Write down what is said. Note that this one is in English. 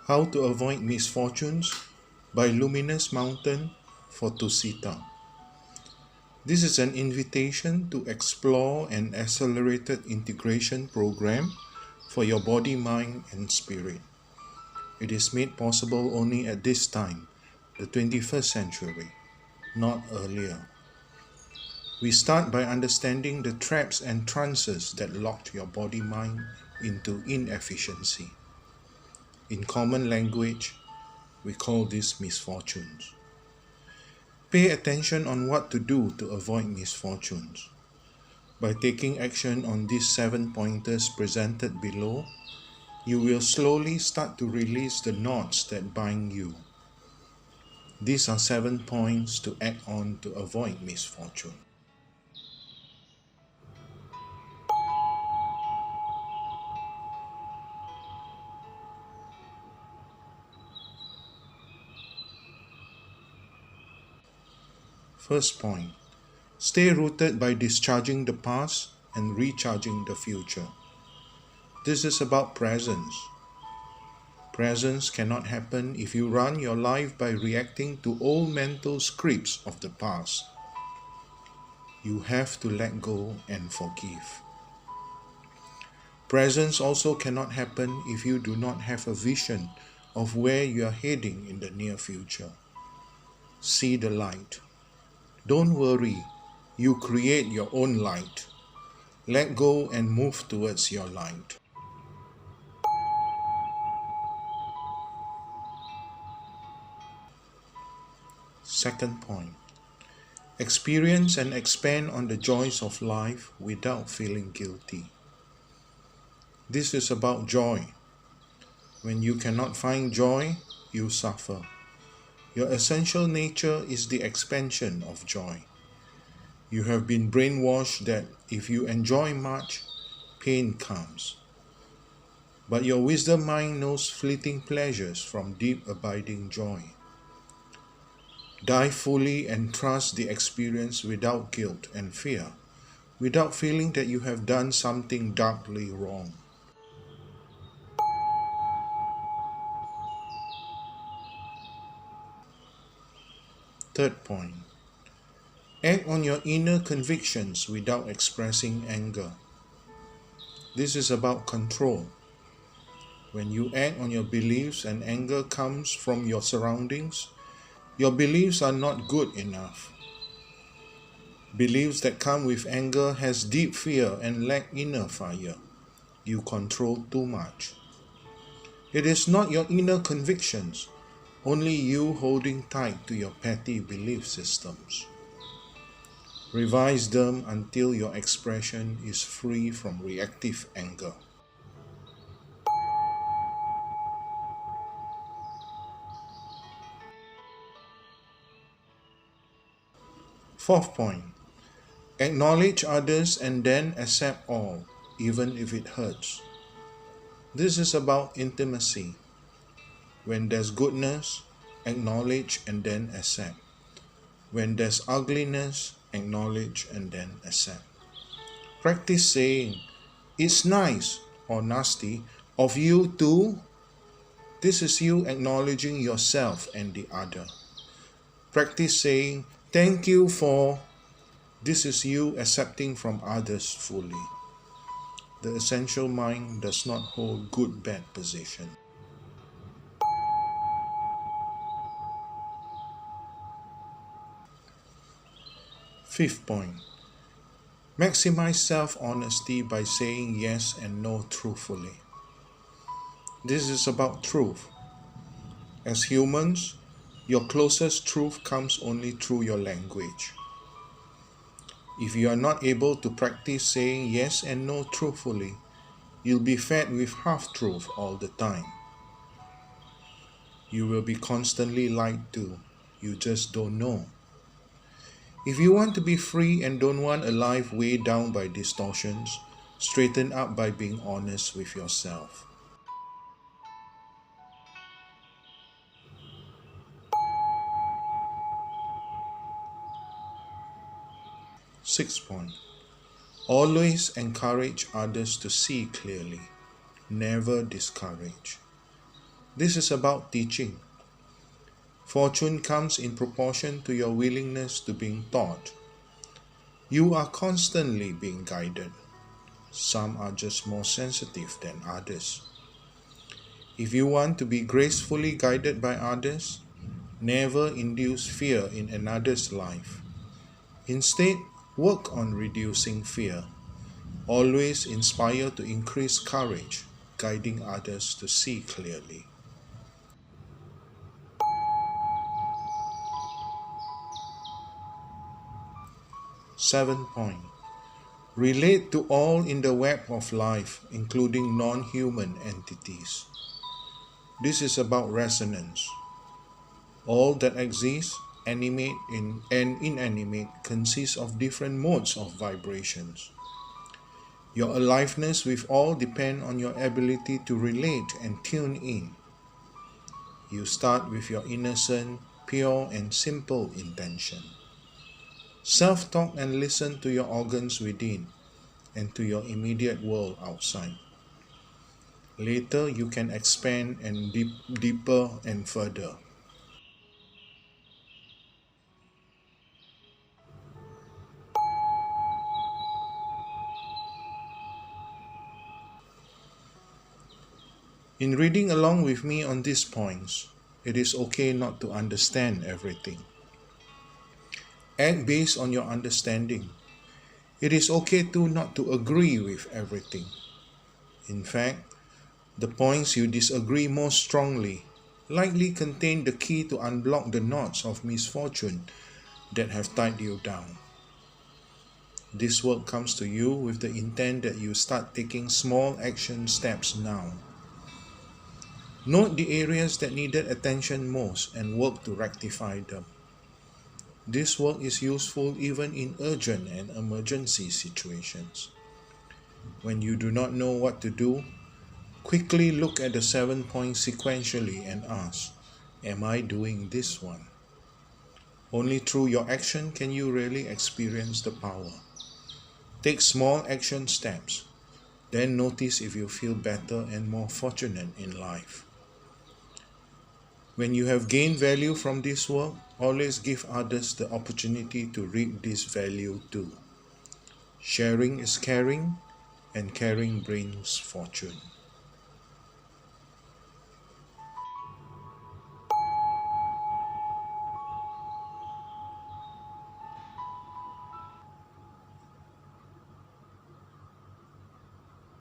How to Avoid Misfortunes by Luminous Mountain for Tusita. This is an invitation to explore an accelerated integration program for your body, mind, and spirit. It is made possible only at this time, the 21st century, not earlier. We start by understanding the traps and trances that locked your body-mind into inefficiency. In common language, we call this misfortunes. Pay attention on what to do to avoid misfortunes. By taking action on these 7 pointers presented below, you will slowly start to release the knots that bind you. These are 7 points to act on to avoid misfortune. First point, stay rooted by discharging the past and recharging the future. This is about presence. Presence cannot happen if you run your life by reacting to old mental scripts of the past. You have to let go and forgive. Presence also cannot happen if you do not have a vision of where you are heading in the near future. See the light. Don't worry, you create your own light. Let go and move towards your light. Second point, experience and expand on the joys of life without feeling guilty. This is about joy. When you cannot find joy, you suffer. Your essential nature is the expansion of joy. You have been brainwashed that if you enjoy much, pain comes. But your wisdom mind knows fleeting pleasures from deep abiding joy. Dive fully and trust the experience without guilt and fear, without feeling that you have done something darkly wrong. Third point, act on your inner convictions without expressing anger. This is about control. When you act on your beliefs and anger comes from your surroundings, your beliefs are not good enough. Beliefs that come with anger has deep fear and lack inner fire. You control too much. It is not your inner convictions, only you holding tight to your petty belief systems. Revise them until your expression is free from reactive anger. Fourth point, acknowledge others and then accept all, even if it hurts. This is about intimacy. When there's goodness, acknowledge and then accept. When there's ugliness, acknowledge and then accept. Practice saying, "It's nice" or "nasty" of you too. This is you acknowledging yourself and the other. Practice saying, "Thank you for." This is you accepting from others fully. The essential mind does not hold good-bad position. Fifth point, maximize self-honesty by saying yes and no truthfully. This is about truth. As humans, your closest truth comes only through your language. If you are not able to practice saying yes and no truthfully, you'll be fed with half-truth all the time. You will be constantly lied to. You just don't know. If you want to be free and don't want a life weighed down by distortions, straighten up by being honest with yourself. Sixth point, always encourage others to see clearly. Never discourage. This is about teaching. Fortune comes in proportion to your willingness to being taught. You are constantly being guided. Some are just more sensitive than others. If you want to be gracefully guided by others, never induce fear in another's life. Instead, work on reducing fear. Always inspire to increase courage, guiding others to see clearly. 7th point. Relate to all in the web of life, including non-human entities. This is about resonance. All that exists, animate and inanimate, consists of different modes of vibrations. Your aliveness with all depend on your ability to relate and tune in. You start with your innocent, pure and simple intention. Self-talk and listen to your organs within and to your immediate world outside. Later, you can expand and deeper and further. In reading along with me on these points, it is okay not to understand everything. Act based on your understanding. It is okay too not to agree with everything. In fact, the points you disagree most strongly likely contain the key to unblock the knots of misfortune that have tied you down. This work comes to you with the intent that you start taking small action steps now. Note the areas that needed attention most and work to rectify them. This work is useful even in urgent and emergency situations. When you do not know what to do, quickly look at the 7 points sequentially and ask, am I doing this one? Only through your action can you really experience the power. Take small action steps, then notice if you feel better and more fortunate in life. When you have gained value from this work, always give others the opportunity to reap this value too. Sharing is caring, and caring brings fortune.